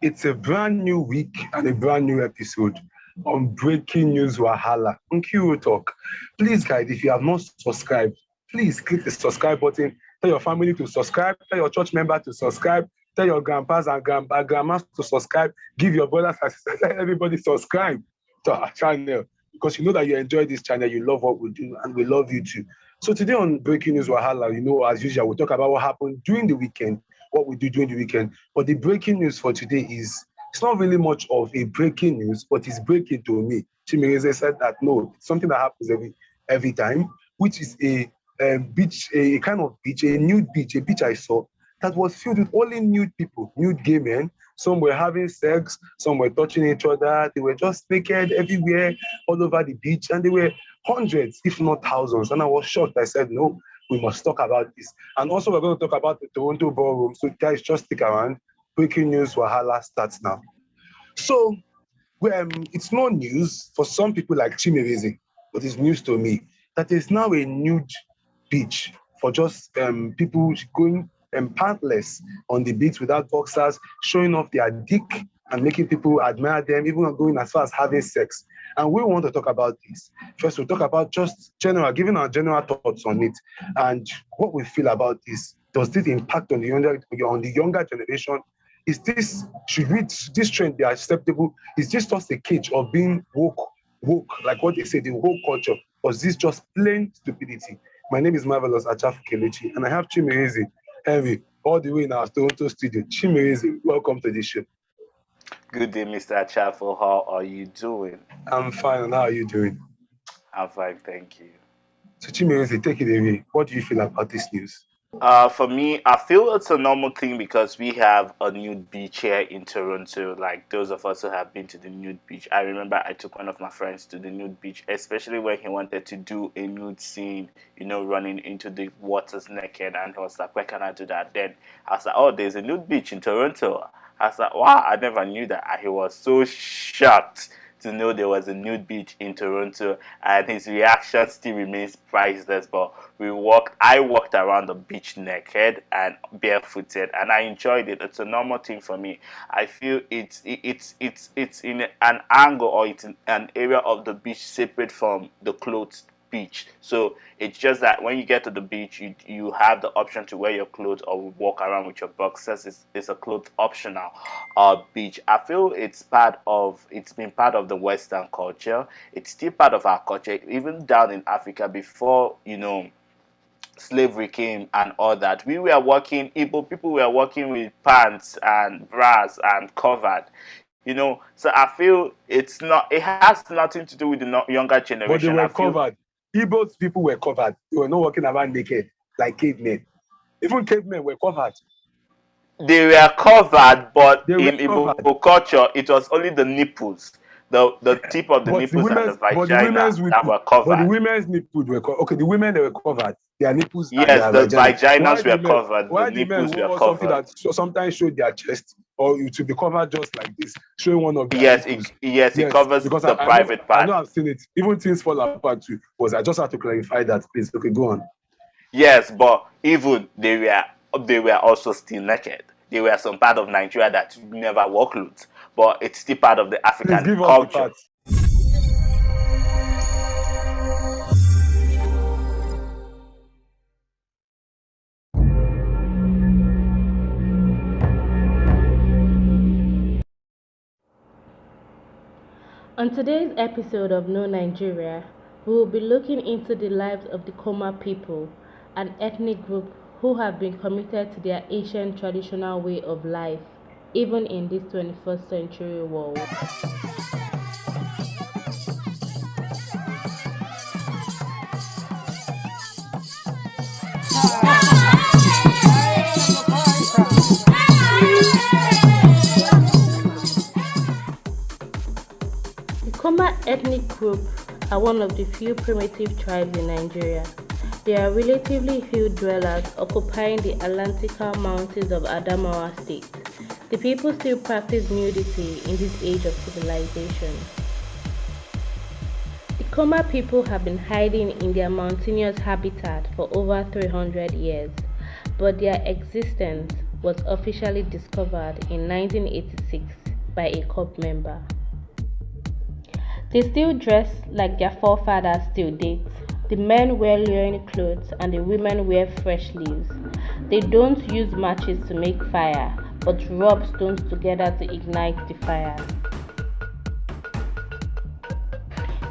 It's a brand new week and a brand new episode on Breaking News Wahala on Q Talk. Please, guys, if you have not subscribed, please click the subscribe button. Tell your family to subscribe. Tell your church member to subscribe. Tell your grandpas and grandmas to subscribe. Give your brothers and sisters. Let everybody subscribe to our channel because you know that you enjoy this channel. You love what we do, and we love you too. So today on Breaking News Wahala, as usual, we'll talk about what happened during the weekend, what we do during the weekend. But the breaking news for today is, it's not really much of a breaking news, but it's breaking to me. Chimereze said that no, it's something that happens every time, which is a beach, a kind of beach, a nude beach, a beach I saw that was filled with only nude people, nude gay men. Some were having sex, some were touching each other. They were just naked everywhere, all over the beach, and they were hundreds, if not thousands. And I was shocked. I said, no, we must talk about this. And also, we're going to talk about the Toronto ballroom. So, guys, just stick around. Breaking news Wahala starts now. So, it's no news for some people like Chimereze, but it's news to me that there's now a nude beach for just people going pantless on the beach without boxers, showing off their dick and making people admire them, even going as far as having sex. And we want to talk about this. First, we'll talk about just giving our general thoughts on it and what we feel about this. Does this impact on the younger generation? Should this trend be acceptable? Is this just a cage of being woke, like what they say, the woke culture? Or is this just plain stupidity? My name is Marvelous Achafu Kelechi, and I have Chimereze Henry all the way in our Toronto studio. Chimereze, welcome to the show. Good day, Mr. Achafu. How are you doing? I'm fine. And how are you doing? I'm fine, thank you. So, Chimereze, take it away. What do you feel about this news? For me, I feel it's a normal thing because we have a nude beach here in Toronto. Like those of us who have been to the nude beach, I remember I took one of my friends to the nude beach, especially when he wanted to do a nude scene, running into the waters naked, and he was like, "Where can I do that?" Then I was like, "Oh, there's a nude beach in Toronto." I was like, "Wow, I never knew that." And he was so shocked to know there was a nude beach in Toronto, and his reaction still remains priceless. But I walked around the beach naked and barefooted, and I enjoyed it. It's a normal thing for me. I feel it's in an angle, or it's in an area of the beach separate from the clothes beach. So it's just that when you get to the beach, you have the option to wear your clothes or walk around with your boxers. It's a clothes optional beach. I feel it's been part of the Western culture. It's still part of our culture, even down in Africa before slavery came and all that. Igbo people were working with pants and bras and covered. So I feel it has nothing to do with the younger generation. But they were covered. Igbo people were covered. They were not walking around naked like cavemen. Even cavemen were covered. They were covered, but in Igbo culture, it was only the nipples, the tip of the nipples and the vagina that were covered. But the women's nipples were covered. Okay, the women, they were covered. Their nipples. Yes, the vaginas were covered. The nipples were covered. Something that sometimes showed their chest, or it would be covered just like this, showing one of their nipples. It covers the private part. I know I've seen it. Even things fall apart too. I just have to clarify that, please. Okay, go on. Yes, but even they were also still naked. They were some part of Nigeria that never wore clothes, but it's still part of the African culture. On today's episode of No Nigeria, we will be looking into the lives of the Koma people, an ethnic group who have been committed to their ancient traditional way of life, even in this 21st century world. The Koma ethnic group are one of the few primitive tribes in Nigeria. They are relatively hill dwellers occupying the Atlantika mountains of Adamawa State. The people still practice nudity in this age of civilization. The Koma people have been hiding in their mountainous habitat for over 300 years, but their existence was officially discovered in 1986 by a COP member. They still dress like their forefathers still did. The men wear loin clothes and the women wear fresh leaves. They don't use matches to make fire, but rub stones together to ignite the fire.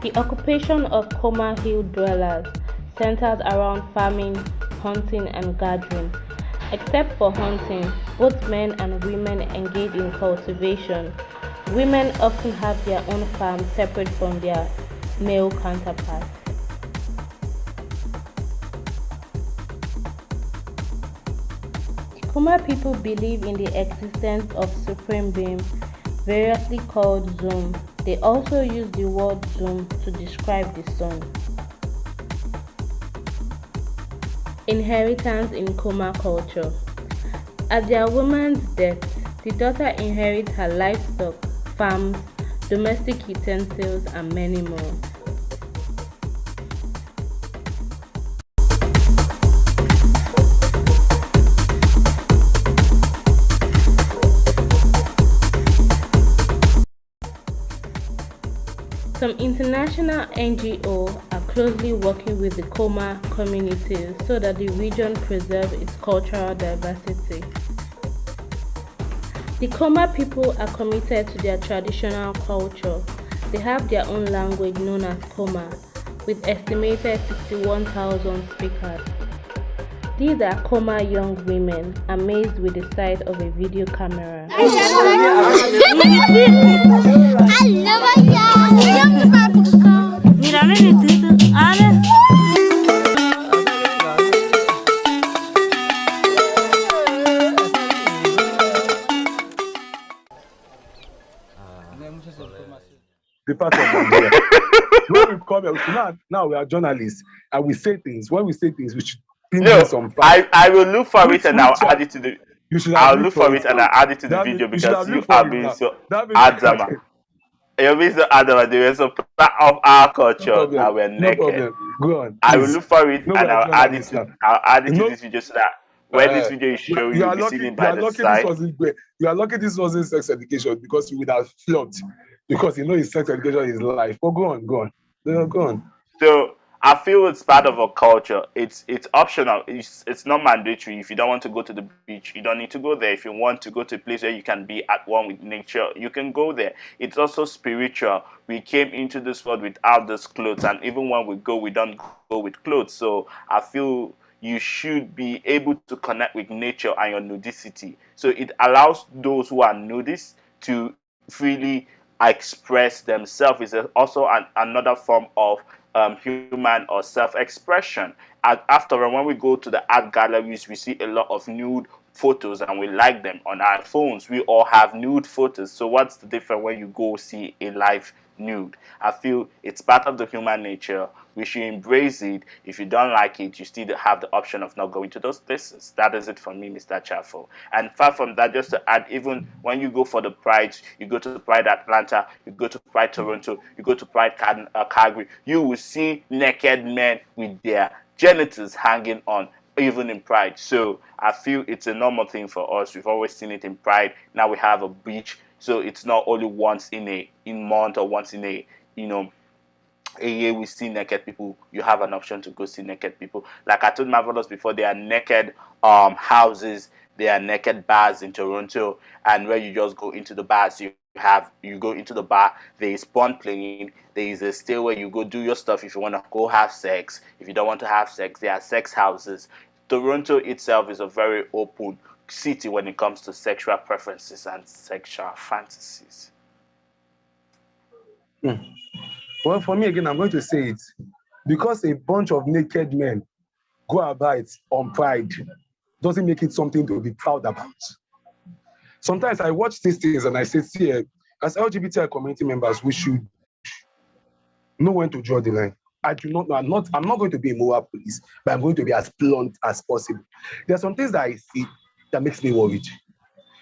The occupation of Koma Hill dwellers centers around farming, hunting, and gathering. Except for hunting, both men and women engage in cultivation. Women often have their own farms separate from their male counterparts. Kuma people believe in the existence of supreme being, variously called Zoom. They also use the word Zoom to describe the sun. Inheritance in Kuma culture. At their woman's death, the daughter inherits her livestock, farms, domestic utensils, and many more. Some international NGOs are closely working with the Koma communities so that the region preserves its cultural diversity. The Koma people are committed to their traditional culture. They have their own language known as Koma, with estimated 61,000 speakers. These are Koma young women amazed with the sight of a video camera. The part of Nigeria. When we come here, now we are journalists and we say things. When we say things, we should bring some facts. I will look for it and I'll add it to the. I'll look for it and I'll add it to the video because you are being so Adama. You're being so Adama. They were so part of our culture and we're naked. No problem. Go on. I will look for it and I'll add it to. I'll add it to this video so that when this video is showing, you'll be seeing it by the side. You are lucky this wasn't sex education because you would have flopped. Because it's sex education is life. But go on. So I feel it's part of our culture. It's optional. It's not mandatory. If you don't want to go to the beach, you don't need to go there. If you want to go to a place where you can be at one with nature, you can go there. It's also spiritual. We came into this world without these clothes, and even when we go, we don't go with clothes. So I feel you should be able to connect with nature and your nudicity. So it allows those who are nudists to freely express themselves. Is also another form of human or self-expression. After all, when we go to the art galleries, we see a lot of nude photos and we like them. On our phones, we all have nude photos. So what's the difference when you go see a live nude? I feel it's part of the human nature. We should embrace it. If you don't like it, you still have the option of not going to those places. That is it for me, Mr. Chaffo. And far from that, just to add, even when you go for the Pride, you go to Pride Atlanta, you go to Pride Toronto, you go to Pride Calgary, you will see naked men with their genitals hanging on, even in Pride. So I feel it's a normal thing for us. We've always seen it in Pride. Now we have a beach, so it's not only once in a month or once in a year we see naked people. You have an option to go see naked people. Like I told Marvelous before, there are naked houses, there are naked bars in Toronto, and where you just go into the bars, you go into the bar, there is porn playing, there is a stay where you go do your stuff if you want to go have sex. If you don't want to have sex, there are sex houses. Toronto itself is a very open city when it comes to sexual preferences and sexual fantasies. Well, for me, again, I'm going to say it. Because a bunch of naked men go about on Pride doesn't make it something to be proud about. Sometimes I watch these things and I say, see, as LGBTQI community members, we should know when to draw the line. I do not know. I'm not going to be a moral police, but I'm going to be as blunt as possible. There are some things that I see that makes me worried.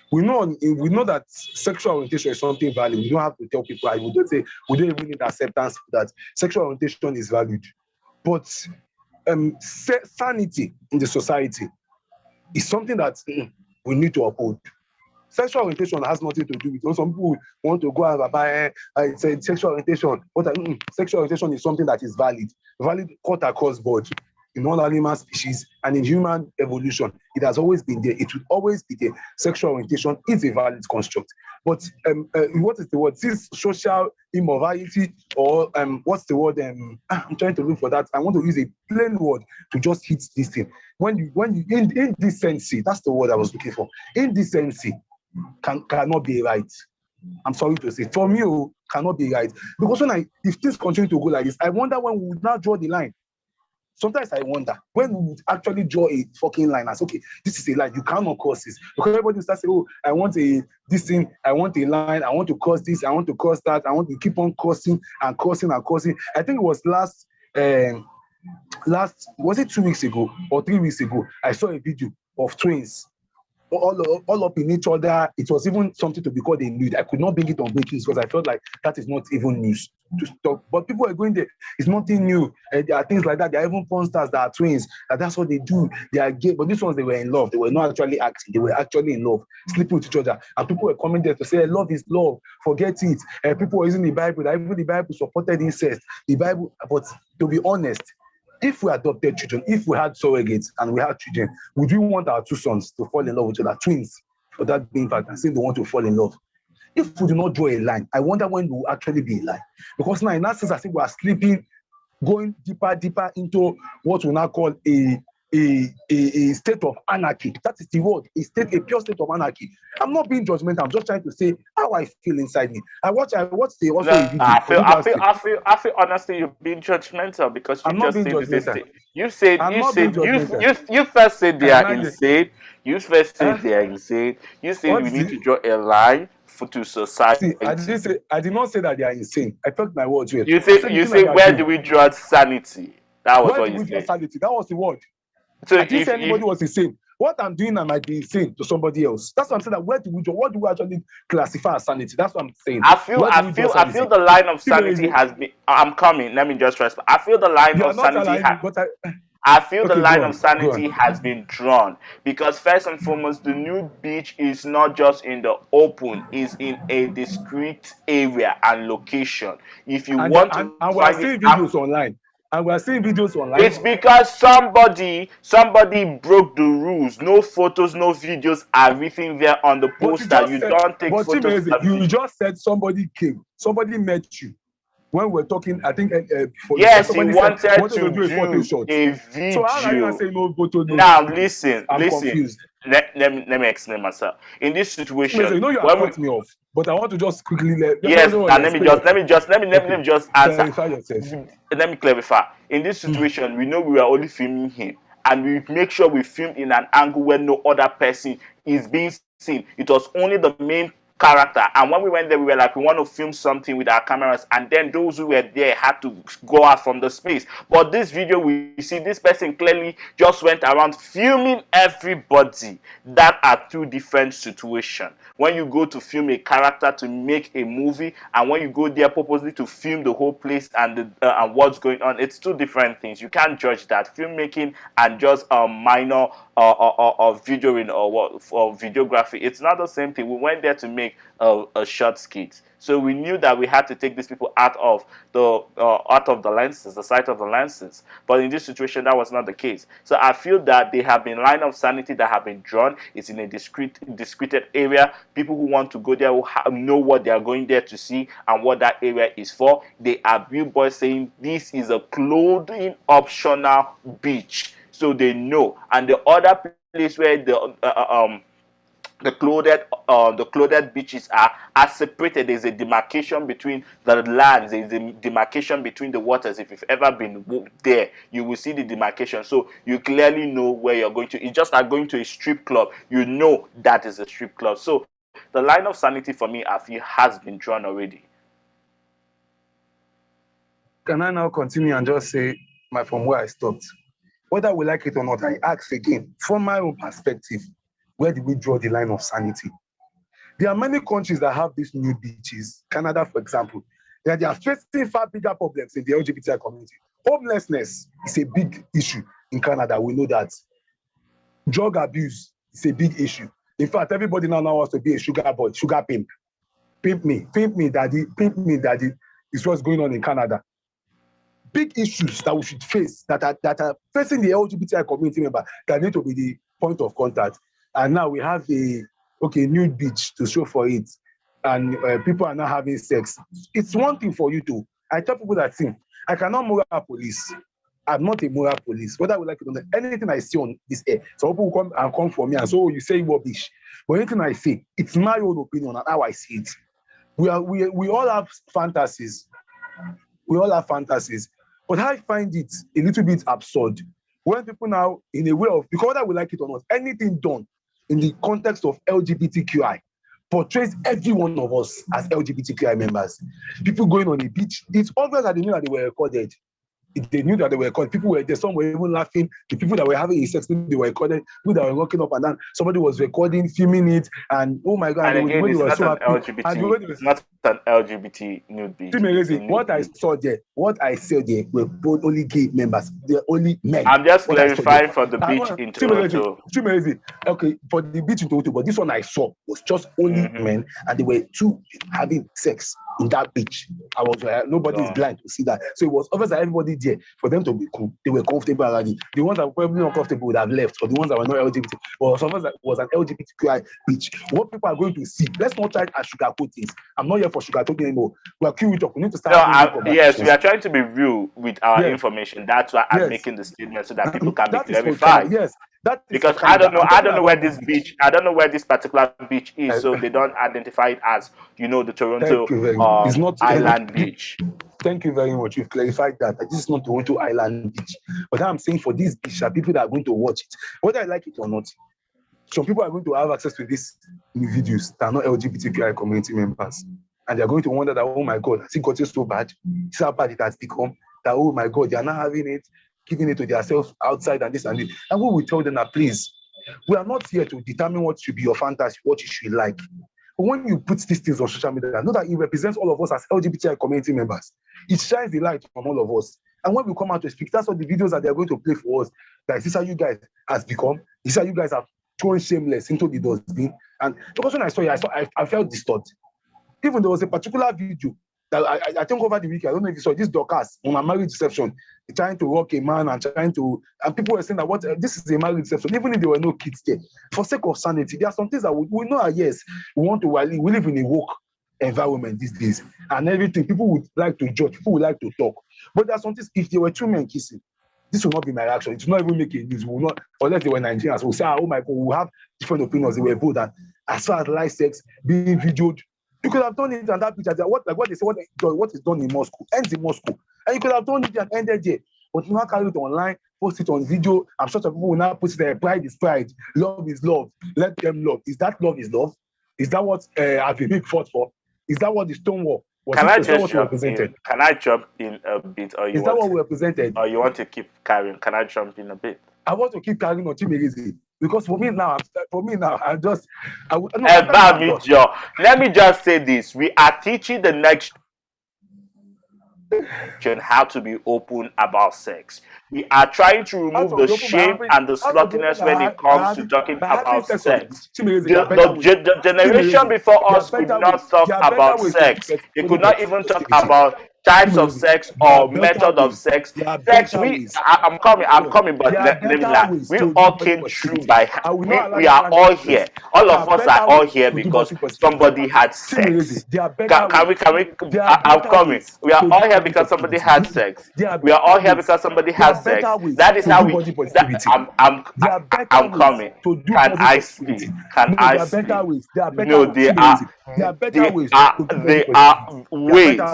We know that sexual orientation is something valued. We don't have to tell people. We don't even need acceptance for that. Sexual orientation is valued. But sanity in the society is something that we need to uphold. Sexual orientation has nothing to do with it. Some people want to go and buy sexual orientation. But sexual orientation is something that is valid cut across board in all animal species and in human evolution. It has always been there. It will always be there. Sexual orientation is a valid construct. But what is the word? This social immorality, or what's the word? I'm trying to look for that. I want to use a plain word to just hit this thing. When you indecency, that's the word I was looking for. Indecency cannot be right. I'm sorry to say, for me, cannot be right. Because if things continue to go like this, I wonder when we would now draw the line. Sometimes I wonder when we would actually draw a fucking line as, okay, this is a line, you cannot cross this. Because everybody starts saying, oh, I want this thing, I want a line, I want to cross this, I want to cross that, I want to keep on crossing and crossing and crossing. I think it was last, was it 2 weeks ago or 3 weeks ago, I saw a video of twins all up in each other. It was even something to be called a nude. I could not bring it on breaking because I felt like that is not even news to talk. But people are going there. It's nothing new. There are things like that. There are even porn stars that are twins. That's what they do. They are gay. But these ones, they were in love. They were not actually acting. They were actually in love, sleeping with each other. And people were coming there to say, love is love. Forget it. People were using the Bible. Even the Bible supported incest. The Bible, but to be honest, if we adopted children, if we had surrogates and we had children, would we want our two sons to fall in love with each other, twins, for that being fact, and say they want to fall in love? If we do not draw a line, I wonder when we will actually be a line. Because now in that sense, I think we are slipping, going deeper into what we now call a state of anarchy. That is the word, a pure state of anarchy. I'm not being judgmental. I'm just trying to say how I feel inside me. I watch the also a video. I feel honestly you're being judgmental because you just said this. You first said they are insane. You first said they are insane. You said we need to draw a line to society. See, I did not say that they are insane. I felt my words weird. You say where do we draw sanity? That was what you said. Sanity? That was the word. So I didn't say anybody was insane. What I'm doing, I might be insane to somebody else. That's what I'm saying. That where do we draw? What do we actually classify as sanity? That's what I'm saying. I feel the line of sanity has been. I'm coming. Let me just respond. I feel the line of sanity. I feel the line of sanity has been drawn because first and foremost, the nude beach is not just in the open; it's in a discrete area and location. If you want to, and we're seeing videos online. And we're seeing videos online. It's because somebody broke the rules. No photos, no videos are written there on the poster. You don't take photos. You just said somebody came. Somebody met you. When we're talking, I think yes, he wanted to do a video. So how are you saying no photo? Now listen. Confused. Let me explain myself. In this situation, you know you are cutting me off, but I want to just quickly let me just answer. Let me clarify. In this situation, we know we are only filming him, and we make sure we film in an angle where no other person is being seen. It was only the main character, and when we went there, we were like, we want to film something with our cameras, and then those who were there had to go out from the space. But this video, we see this person clearly just went around filming everybody. That are two different situations. When you go to film a character to make a movie, and when you go there purposely to film the whole place and what's going on, it's two different things. You can't judge that. Filmmaking and just minor or videoing or videography, it's not the same thing. We went there to make a short skit, so we knew that we had to take these people out of the lenses, the sight of the lenses. But in this situation, that was not the case. So I feel that they have been line of sanity that have been drawn. It's in a discreet area. People who want to go there will know what they are going there to see and what that area is for. They are billboards saying this is a clothing optional beach. So they know. And the other place where the clothed beaches are separated. There's a demarcation between the lands. There's a demarcation between the waters. If you've ever been there, you will see the demarcation. So you clearly know where you're going to. It's just like going to a strip club. You know that is a strip club. So the line of sanity for me, I feel, has been drawn already. Can I now continue and just say from where I stopped? Whether we like it or not, I ask again, from my own perspective, where do we draw the line of sanity? There are many countries that have these nude beaches. Canada, for example, they are facing far bigger problems in the LGBTQI community. Homelessness is a big issue in Canada. We know that. Drug abuse is a big issue. In fact, everybody now wants to be a sugar boy, sugar pimp. Pimp me, daddy, pimp me, daddy. Is what's going on in Canada. Big issues that we should face that are facing the LGBTI community member that need to be the point of contact. And now we have a nude beach to show for it, and people are not having sex. It's one thing for you to. I tell people that thing. I cannot moral police. I'm not a moral police. Whether we like it or not, anything I see on this air, some people come for me and so you say rubbish. But anything I say, it's my own opinion and how I see it. We all have fantasies. We all have fantasies. But I find it a little bit absurd when people now, in a way of, because whether we like it or not, anything done in the context of LGBTQI portrays every one of us as LGBTQI members. People going on the beach, it's obvious that they knew that they were recorded. They knew that they were recorded. People were there, some were even laughing. The people that were having sex, they were recorded. People that were walking up and down, somebody was recording, filming it, and oh my God, and again, they were it's so not an happy. LGBT. It's not an LGBT nude beach. What I saw there were both only gay members. They're only men. I'm just clarifying for the beach in Toronto. Okay, for the beach in Toronto, but this one I saw was just only men, and they were two having sex in that beach. I was nobody is blind to see that. So it was obvious that everybody there, for them to be cool, they were comfortable already. The ones that were probably not comfortable would have left, or the ones that were not LGBT. But some of us was an LGBTQI beach. What people are going to see, let's not try and sugarcoat things. I'm not here for sugarcoating anymore. We are curious. We need to start. Yes, we are trying to be real with our information. That's why I'm making the statement so that people can be clarified. Yes. Because I don't know where this beach, I don't know where this particular beach is, so they don't identify it as, the Toronto Island beach. Thank you very much. You've clarified that. This is not Toronto Island beach. But I'm saying for this beach, there are people that are going to watch it. Whether I like it or not, some people are going to have access to these videos that are not LGBTQI community members. And they're going to wonder that, oh my God, has it gotten so bad? It's how bad it has become. That, oh my God, they are not having it, giving it to themselves outside and this and this. And we will tell them that, please, we are not here to determine what should be your fantasy, what you should like. But when you put these things on social media, know that it represents all of us as LGBTI community members. It shines the light from all of us. And when we come out to speak, that's what the videos that they're going to play for us. That is this how you guys has become. This how you guys have thrown shameless into the dustbin. And because when I saw it, I felt disturbed. Even there was a particular video that I think over the weekend, I don't know if you saw this Dorcas on a marriage reception, trying to rock a man and people were saying that this is a marriage reception, even if there were no kids there. For sake of sanity, there are some things that we know are yes, we live in a woke environment these days, and everything. People would like to judge, people would like to talk. But there are some things, if there were two men kissing, this will not be my reaction. It will not even make a news. We will not, unless they were Nigerians, we'll say, oh my God, we'll have different opinions. They were both. And as far as live sex being videoed, you could have done it on that picture. What they say, what is done in Moscow ends in Moscow. And you could have done it and ended there. But you now carry it online, post it on video. I'm sure some people will now put it there. Pride is pride. Love is love. Let them love. Is that love is love? Is that what Avivik fought for? Is that what the Stonewall was? Can I just jump in? Can I jump in a bit? Or is that what we represented? Or you want to keep carrying? Can I jump in a bit? I want to keep carrying on Chimereze. Because for me now, let me just say this. We are teaching the next generation how to be open about sex. We are trying to remove the shame and the sluttiness when it comes to talking about sex. The generation before us could not talk about sex. They could not even talk about types of sex or method of sex. I'm coming, but let me lie. We all came through we are all here. All of us are all here because somebody had sex. I'm coming. We are all here because somebody had sex. We are all here because somebody had sex. That is how I'm coming. Can I speak? No, there are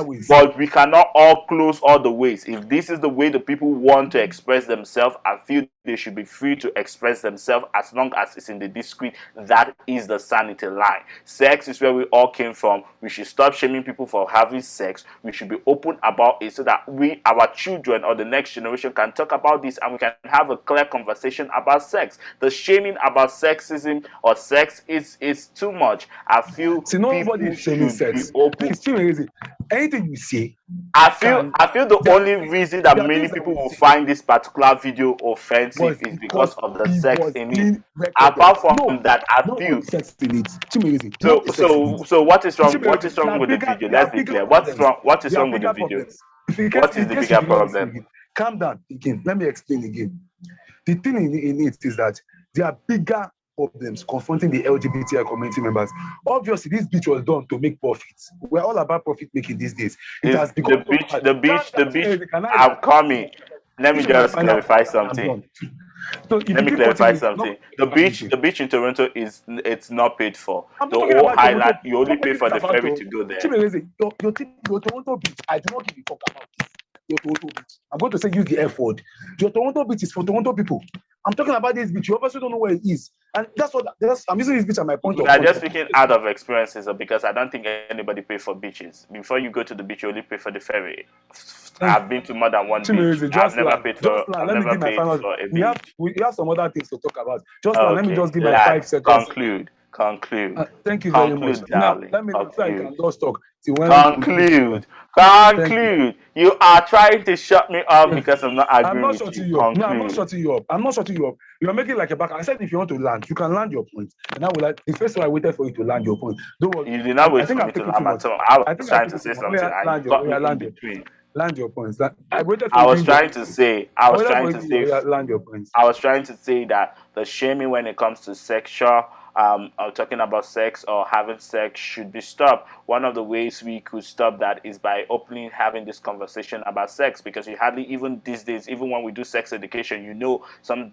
ways, but we cannot all close all the ways. If this is the way the people want to express themselves, I feel they should be free to express themselves as long as it's in the discreet. That is the sanity line. Sex is where we all came from. We should stop shaming people for having sex. We should be open about it so that our children or the next generation can talk about this and we can have a clear conversation about sex. The shaming about sexism or sex is too much. I feel nobody is shaming sex. Please, too easy. anything you say, I feel the only reason that there are many things that people we will say find this particular video offensive was is because because of the it sex was in it. being recorded. Apart No, from that, I not all feel the sex in it. Chimere, not so the sex in it. what is wrong? What Chimere, is wrong with the video? there Let's are be bigger clear. problems. What is There are wrong with the bigger video? problems. If in What is the case bigger you did not problem? listen again, calm down again. Let me explain again. The thing in it is that there are bigger problems confronting the LGBTI community members. Obviously, this beach was done to make profits. We're all about profit making these days. It Is has become so bad. the beach? Can I I'm land? coming. Let me This is my just final clarify point. I'm something. done. So if Let you me keep clarify cutting me, I'm not something. The going to again. beach in Toronto it's not paid for. I'm The not talking whole about island, Toronto. you only pay for Talking the about ferry to go there. Chimereze, your Toronto beach. I do not give a fuck about this. Your Toronto beach. I'm going to say use the F word. Your Toronto beach is for Toronto people. I'm talking about this beach. You obviously don't know where it is, and I'm using this beach as my point We of are contact. just speaking out of experiences because I don't think anybody pay for beaches. Before you go to the beach, you only pay for the ferry. I've been to more than one beach. Chimereze, just land. I've Let me never give my paid final. for a We have beach. we have some other things to talk about. Just land. Let me Okay, just give my lad, 5 seconds. conclude. Thank you very much. Conclude, Now darling. let me know so I Conclude. can just talk till when we finish this one. Conclude. Thank you. Conclude. You are trying to shut me up because I'm not I'm agreeing not with you. shutting you up. No, I'm not Conclude. shutting you up. I'm not shutting you up. You are making like a back. I said if you want to land, you can land your point. And I will like the first one I waited for you to land your point. Don't worry. You did not I wait think for I'm me to taking too land my much. tongue. I I was think I'm trying to taking say too much. Oh, something yeah, and you land your, got oh, me yeah, in land your, between. land your points. I waited for I you was doing trying your. to say, I waited for you to oh, yeah, land your points. I was trying to say that the shaming when it comes to sexual, or talking about sex or having sex should be stopped. One of the ways we could stop that is by openly having this conversation about sex, because you hardly even these days, even when we do sex education,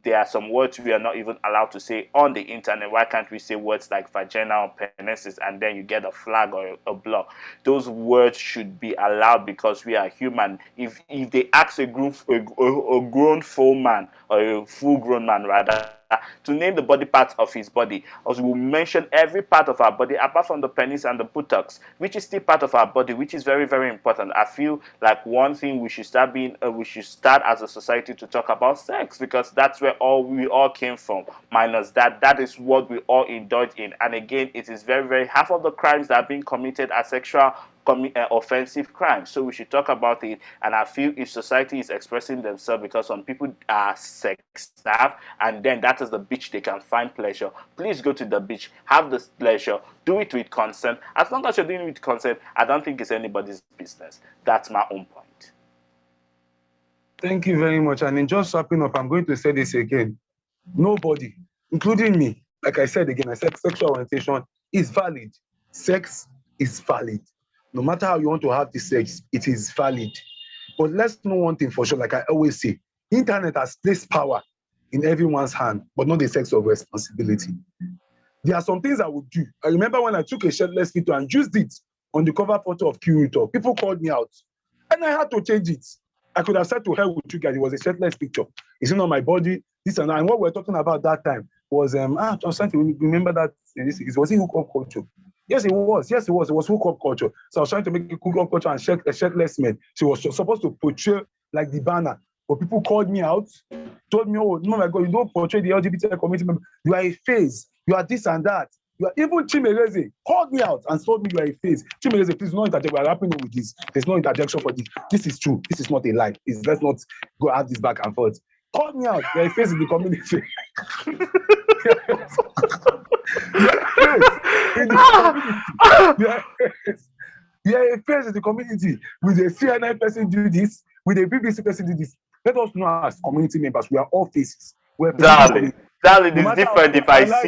there are some words we are not even allowed to say on the internet. Why can't we say words like vagina or penises and then you get a flag or a block? Those words should be allowed because we are human. If they ask a grown full man or a full grown man rather to name the body parts of his body, as we mention every part of our body apart from the penis and the buttocks, which is still part of our body, which is very, very important. I feel like one thing we should start as a society to talk about sex, because that's where we all came from. Minus that is what we all indulge in. And again, it is very, very half of the crimes that are being committed are sexual offensive crimes. So we should talk about it. And I feel if society is expressing themselves, because some people are sex starved, and then that is the beach they can find pleasure. Please go to the beach, have this pleasure, do it with consent. As long as you're doing it with consent, I don't think it's anybody's business. That's my own point. Thank you very much. And in just wrapping up, I'm going to say this again. Nobody, including me, like I said again, I said sexual orientation is valid. Sex is valid. No matter how you want to have the sex, it is valid. But let's know one thing for sure, like I always say, internet has placed power in everyone's hand, but not the sex of responsibility. There are some things I would do. I remember when I took a shirtless photo and used it on the cover photo of Curator, people called me out, and I had to change it. I could have said to hell with you guys, it was a shirtless picture. It's not my body, this and that. And what we're talking about that time was, I was trying to remember that, was it hookup culture? Yes, it was. Yes, it was. It was hookup culture. So I was trying to make a hookup culture and a shirtless man. She was supposed to portray like the banner. But people called me out, told me, oh, no, my God, you don't portray the LGBT community member. You are a face. You are this and that. You are even Chimereze called me out and told me you are a face. Chimereze, please, no interjection. We are wrapping up with this. There's no interjection for this. This is true. This is not a lie. Let's not go have this back and forth. Called me out. You are a face in the community. You are a face in the community. With a CNN person do this, with a BBC person do this. Let us know as community members, we are all faces. We're Darling, no it's different if I see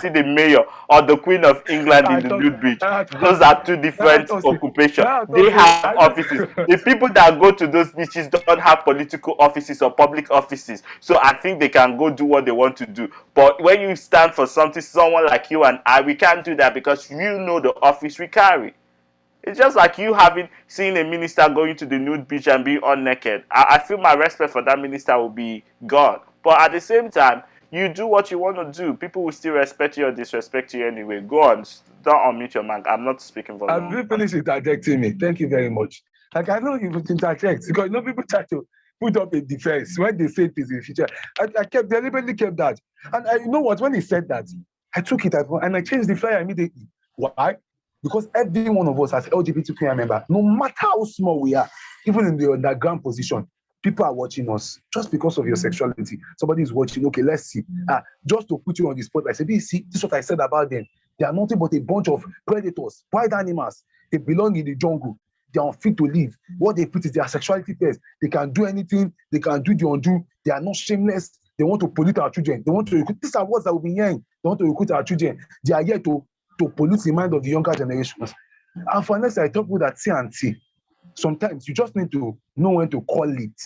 the mayor or the Queen of England in the nude beach. Those are two different occupations. They have offices. The people that go to those beaches don't have political offices or public offices, so I think they can go do what they want to do. But when you stand for something, someone like you and I, we can't do that because you know the office we carry. It's just like you seen a minister going to the nude beach and being all naked. I feel my respect for that minister will be gone. But at the same time, you do what you want to do. People will still respect you or disrespect you anyway. Go on. Don't unmute your mic. I'm not speaking for long. Have you finished interjecting me? Thank you very much. Like, I know you would interject because people try to put up a defense when they say things in the future. I deliberately kept that. And you know what? When he said that, I took it and I changed the flyer immediately. Why? Because every one of us as LGBTQI member, no matter how small we are, even in the underground position, people are watching us just because of your sexuality. Somebody is watching, okay, let's see. Just to put you on the spot, I said, see, this is what I said about them. They are nothing but a bunch of predators, wild animals. They belong in the jungle. They are unfit to live. What they put is their sexuality first. They can do anything. They can do the undo. They are not shameless. They want to pollute our children. They want to recruit. These are words that we've been hearing. They want to recruit our children. They are here to pollute the mind of the younger generations. And for next, I talk with that T. Sometimes you just need to know when to call it,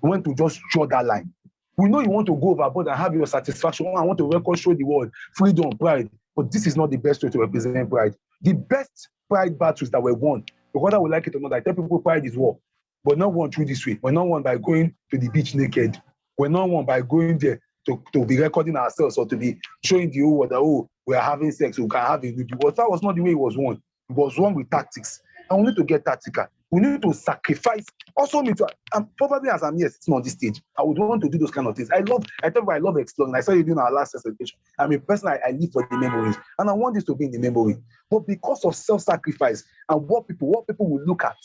when to just draw that line. We know you want to go overboard and have your satisfaction. I want to record, show the world freedom, pride. But this is not the best way to represent pride. The best pride battles that were won, whether we like it or not, I tell people pride is war. But not won through this way. We're not won by going to the beach naked. We're not won by going there to be recording ourselves or to be showing the whole world that, we are having sex, we can have a NUDE. But that was not the way it was won. It was won with tactics. And we need to get tactical. We need to sacrifice. Also, probably as I'm here sitting on this stage, I would want to do those kind of things. I love exploring. I saw you doing our last presentation. I'm a person, I live for the memories. And I want this to be in the memory. But because of self-sacrifice and what people will look at,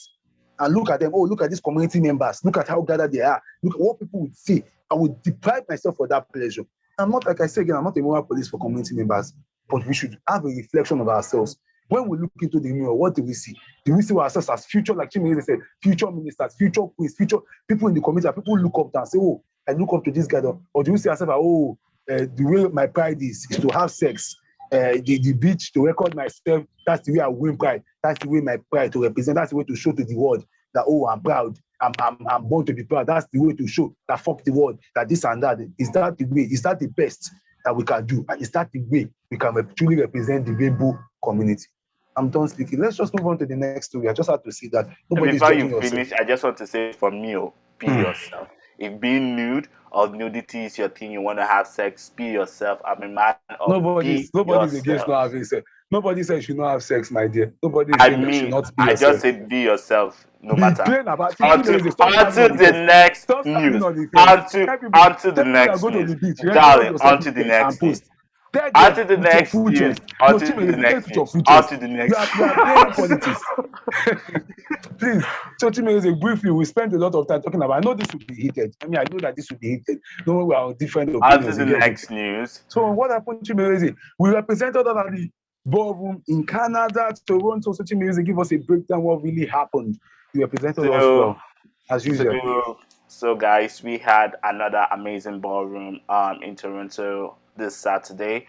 and look at them, look at these community members, look at how gathered they are, look at what people would say, I would deprive myself of that pleasure. I'm not, like I say again, I'm not a moral police for community members, but we should have a reflection of ourselves. When we look into the mirror, what do we see? Do we see ourselves as future, like Chimere said, future ministers, future queens, future people in the community, people look up and say, I look up to this guy, or do we see ourselves as, the way my pride is to have sex, the beach, to record myself, that's the way I win pride, that's the way my pride to represent, that's the way to show to the world that, I'm proud, I'm born to be proud, that's the way to show that fuck the world, that this and that. Is that the way, is that the best that we can do? And is that the way we can truly represent the rainbow community? I'm done speaking. Let's just move on to the next story. I just have to see that nobody's Before judging you finish, yourself. I just want to say for me, be yourself. If being nude or nudity is your thing, you want to have sex, be yourself. I'm a man of Nobody's against yourself. not having sex. Nobody says you should not have sex, my dear. Nobody's saying you should not be I yourself. just said be yourself, no Be matter. plain about it. On to the next Stop news. standing on the fence. On to the Tell people next go to news. the beach, record Darling, yourself on to the next and news. post. Tell On them to the with your next full news. chest. On No, to the Chimere, next with your news. full On chest. to the You next are playing politics. Please, so Chimere, briefly, we spent a lot of time talking about. I know this would be heated. I know that this would be heated. No, we are different On to opinions. the next news. So what happened, Chimere? We represented us at the ballroom in Canada, Toronto. So Chimere, give us a breakdown what really happened. You represented us well, as usual. So guys, we had another amazing ballroom in Toronto this Saturday.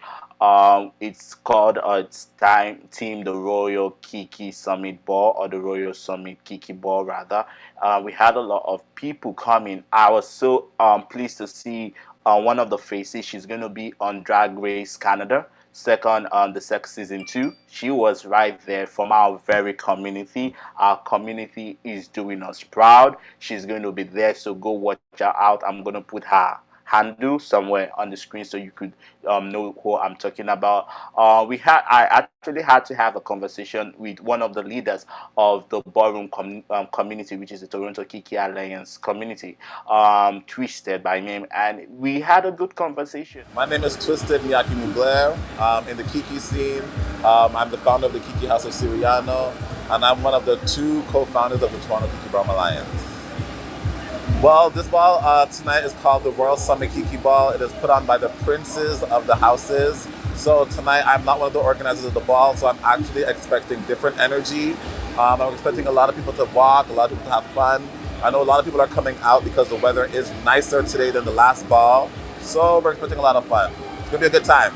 It's called its team the Royal Kiki Summit Ball, or the Royal Summit Kiki Ball rather. We had a lot of people coming. I was so pleased to see one of the faces. She's going to be on Drag Race Canada, second on the Sex Season 2. She was right there from our very community. Our community is doing us proud. She's going to be there, so go watch her out. I'm going to put her handle somewhere on the screen so you could know who I'm talking about. I actually had to have a conversation with one of the leaders of the ballroom community, which is the Toronto Kiki Alliance community, Twisted by name, and we had a good conversation. My name is Twisted Miyaki Mugler. In the Kiki scene, I'm the founder of the Kiki House of Siriano, and I'm one of the 2 co-founders of the Toronto Kiki Ballroom Alliance. Well, this ball tonight is called the Royal Summit Kiki Ball. It is put on by the princes of the houses. So tonight I'm not one of the organizers of the ball, so I'm actually expecting different energy. I'm expecting a lot of people to walk, a lot of people to have fun. I know a lot of people are coming out because the weather is nicer today than the last ball. So we're expecting a lot of fun. It's gonna be a good time.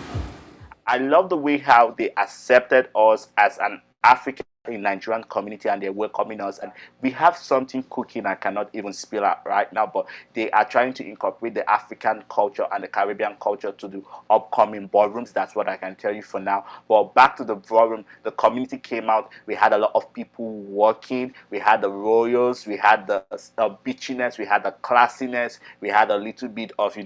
I love the way how they accepted us as an African in Nigerian community, and they're welcoming us, and we have something cooking I cannot even spill out right now, but they are trying to incorporate the African culture and the Caribbean culture to the upcoming ballrooms. That's what I can tell you for now. But back to the ballroom, the community came out. We had a lot of people working. We had the royals, we had the beachiness, we had the classiness, we had a little bit of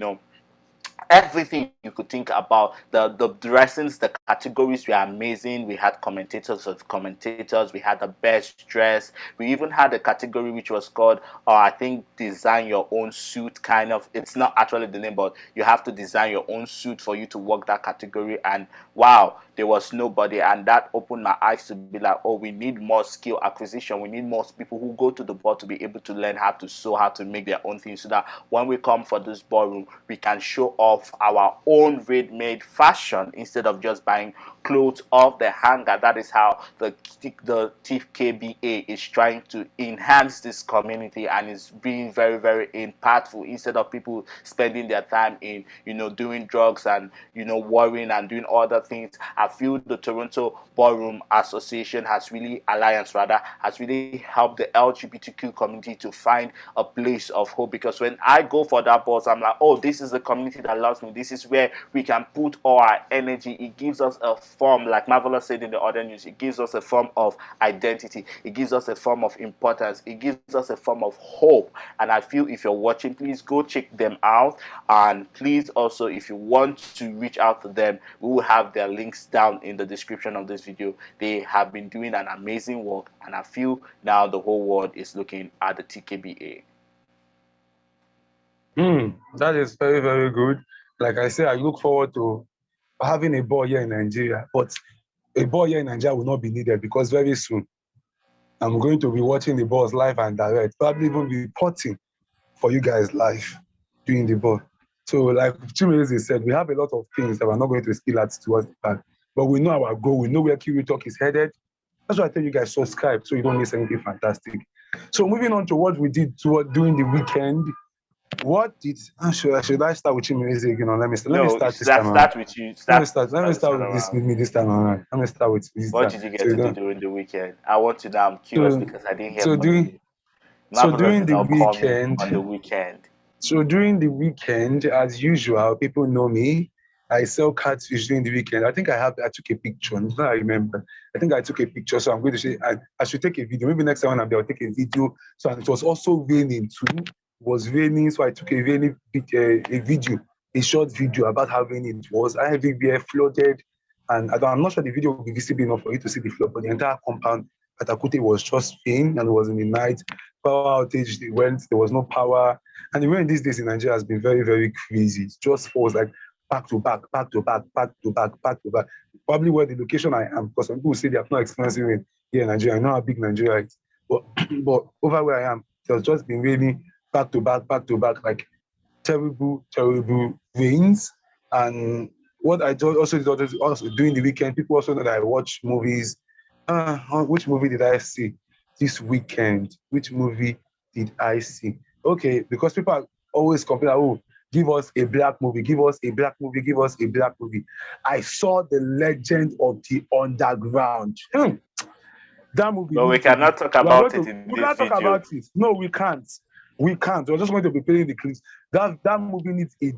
everything you could think about. The dressings, the categories were amazing. We had commentators of commentators, we had the best dress, we even had a category which was called I think design your own suit, kind of. It's not actually the name, but you have to design your own suit for you to work that category. And wow, there was nobody, and that opened my eyes to be like, oh, we need more skill acquisition, we need more people who go to the board to be able to learn how to sew, how to make their own things, so that when we come for this ballroom, we can show off our own ready-made fashion instead of just buying clothes off the hanger. That is how the TKBA is trying to enhance this community, and is being very, very impactful. Instead of people spending their time in, doing drugs and, worrying and doing other things, I feel the Toronto Ballroom Association has really helped the LGBTQ community to find a place of hope. Because when I go for that balls, I'm like, oh, this is the community that loves me. This is where we can put all our energy. It gives us a form, like Marvelous said in the other news, it gives us a form of identity. It gives us a form of importance. It gives us a form of hope. And I feel if you're watching, please go check them out. And please also, if you want to reach out to them, we will have their links down in the description of this video. They have been doing an amazing work, and I feel now the whole world is looking at the TKBA. That is very, very good. Like I said, I look forward to having a ball here in Nigeria, but a ball here in Nigeria will not be needed, because very soon I'm going to be watching the balls live and direct, probably even reporting for you guys live doing the ball. So like Chimeze said, we have a lot of things that we're not going to spill out towards the back, but we know our goal, we know where Kiwi Talk is headed. That's why I tell you guys, subscribe so you don't miss anything fantastic. So moving on to what we did during the weekend. What did should I start with Chimeze again? Or let me start this time around. Start with you. Let me start with me this time around. Let me start with this. What did you get to do during the weekend? I want to know. I'm curious because I didn't hear from you. During the weekend. So during the weekend, as usual, people know me. I sell catfish during the weekend. I think I took a picture. I remember. I think I took a picture. So I'm going to say I should take a video. Maybe next time when I'm there, I'll take a video. So it was also raining too. It was raining, so I took a video, a short video about how raining it was. Everywhere flooded, and I'm not sure the video will be visible enough for you to see the flood, but the entire compound at Akute was just rain, and it was in the night. Power outage, there was no power. And the rain these days in Nigeria has been very, very crazy. It just falls like back to back, back to back, back to back, back to back. Probably where the location I am, because some people say they have not experienced rain here in Nigeria. I know how big Nigeria is. But over where I am, it has just been raining back to back, like terrible, terrible rains. And what I also during the weekend, people also know that I watch movies. Which movie did I see this weekend? Which movie did I see? Okay, because people are always complaining, oh, give us a black movie, give us a black movie, give us a black movie. I saw The Legend of the Underground. That movie. But we cannot talk about it in this video. We can't talk about it. No, we can't. We can't. We're just going to be playing the clips. That movie needs a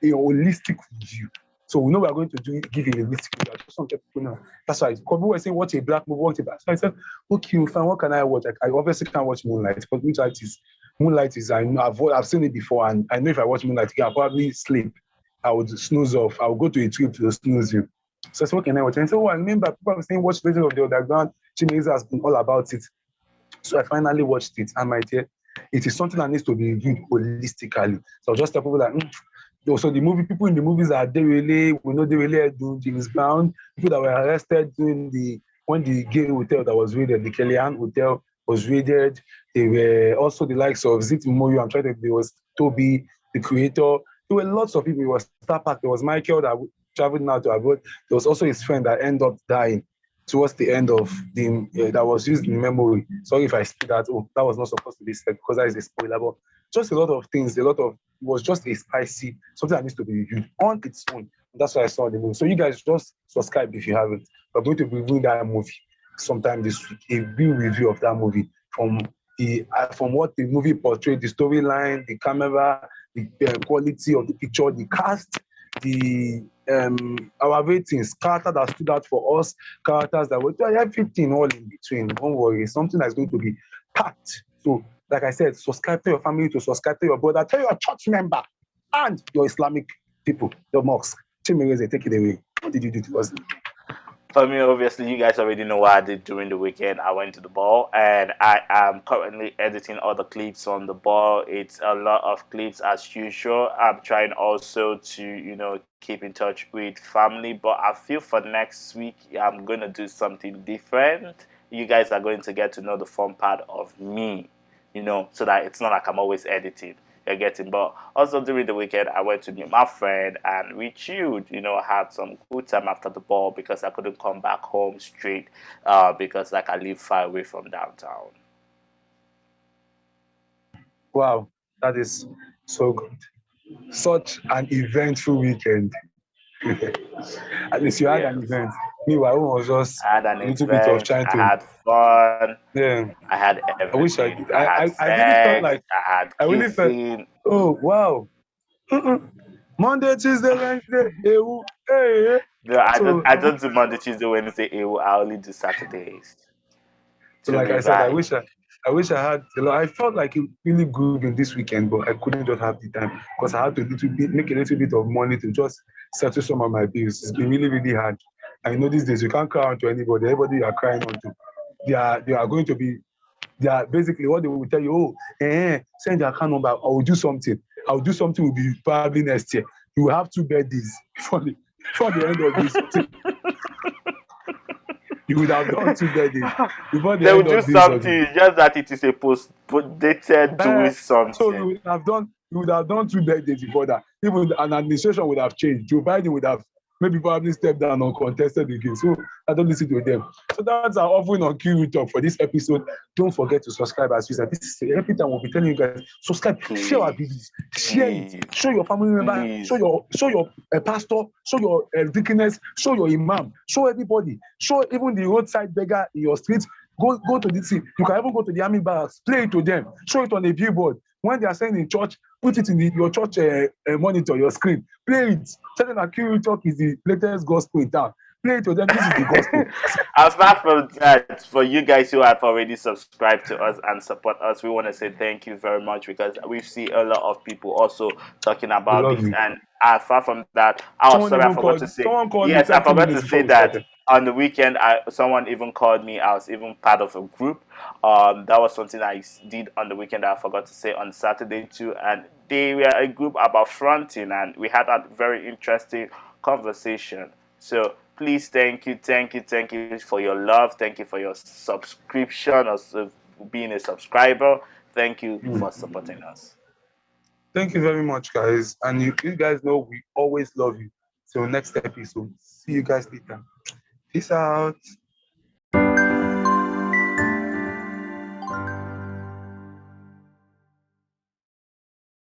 holistic review. So we know we are going to give a holistic review. I just want to let people know. That's why people were saying, watch a black movie, watch a black. So I said, okay, fine, what can I watch? I obviously can't watch Moonlight, but Moonlight is I've seen it before, and I know if I watch Moonlight, I'll probably sleep. I would snooze off. I will go to a trip to snooze you. So I said, what can I watch? And so I remember people were saying, watch Legend of the Underground. Chimeze has been all about it. So I finally watched it, and my dear, it is something that needs to be viewed holistically. So I'll just tell people that, so the people in the movies are we know Derele doing James Brown, people that were arrested when the gay hotel that was raided, the Kellyanne Hotel was raided. They were also the likes of Zit Moyo, there was Toby, the creator. There were lots of people. It was Star Park, there was Michael that traveled now to abroad. There was also his friend that ended up dying towards the end of that was used in memory. Sorry if I speak that. That was not supposed to be said because that is a spoiler. But just a lot of things, it was just a spicy, something that needs to be reviewed on its own. That's why I saw the movie. So you guys just subscribe if you haven't. We're going to be reviewing that movie sometime this week. A real review of that movie from what the movie portrayed, the storyline, the camera, the quality of the picture, the cast, our ratings, characters that stood out for us, characters that were everything all in between. Don't worry, something that's going to be packed. So, like I said, subscribe to your family, to subscribe to your brother, tell your church member, and your Islamic people, the mosque. They take it away. What did you do to us? For me, obviously, you guys already know what I did during the weekend. I went to the ball, and I am currently editing all the clips on the ball. It's a lot of clips as usual. I'm trying also to, keep in touch with family, but I feel for next week, I'm going to do something different. You guys are going to get to know the fun part of me, so that it's not like I'm always editing. You're getting, but also during the weekend, I went to meet my friend and we chilled, had some good time after the ball because I couldn't come back home straight because like I live far away from downtown. Wow, that is so good. Such an eventful weekend. At least you had an Yes. event. Meanwhile, it was just I had an a little bit of event, trying I to, had fun, yeah. I had I wish I everything. did. I had I really felt sex, like, I had I really felt, kissing. oh, wow. Monday, Tuesday, Wednesday, hey. No, So, I don't do Monday, Tuesday, Wednesday, I only do Saturdays so to like I said, revise. I wish I had a lot. I felt like it really good in this weekend, but I couldn't just have the time because I had to make a little bit of money to just settle some of my bills. It's been really, really hard. I know these days you can't cry on to anybody. Everybody you are crying on to, they are going to be, they are basically what they will tell you. Oh, send your account number. I will do something. I will do something. Will be probably next year. You will have 2 birthdays before the end of this. You would have done 2 birthdays before the They will end do of this. something, just that it is a post dated doing So something. you would have done 2 birthdays before that. Even an administration would have changed. Joe Biden would have maybe probably stepped down or contested again. So I don't listen to them. So that's our offering on Q Talk for this episode. Don't forget to subscribe as usual. This is every time we'll be telling you guys, subscribe, share our Please, videos, share it, please, show your family member, please. show your pastor, show your deaconess, show your imam, show everybody, show even the roadside beggar in your street. Go to the city. You can even go to the army barracks, play it to them, show it on a billboard. When they are saying in church, put it in your church monitor, your screen. Play it. Tell them that Q Talk is the latest gospel in town. Play it to them. This is the gospel. Apart from that, for you guys who have already subscribed to us and support us, we want to say thank you very much because we see a lot of people also talking We about love this. you. And apart from that, oh, sorry, I forgot to say. Someone called me Yes, I 30 forgot to minutes say before we that started. on the weekend, someone even called me. I was even part of a group. That was something I did on the weekend that I forgot to say on Saturday too. And they were a group about fronting, and we had a very interesting conversation. So please, thank you for your love. Thank you for your subscription or being a subscriber. Thank you for supporting us. Thank you very much, guys. And you guys know we always love you. Till next episode. See you guys later. Peace out.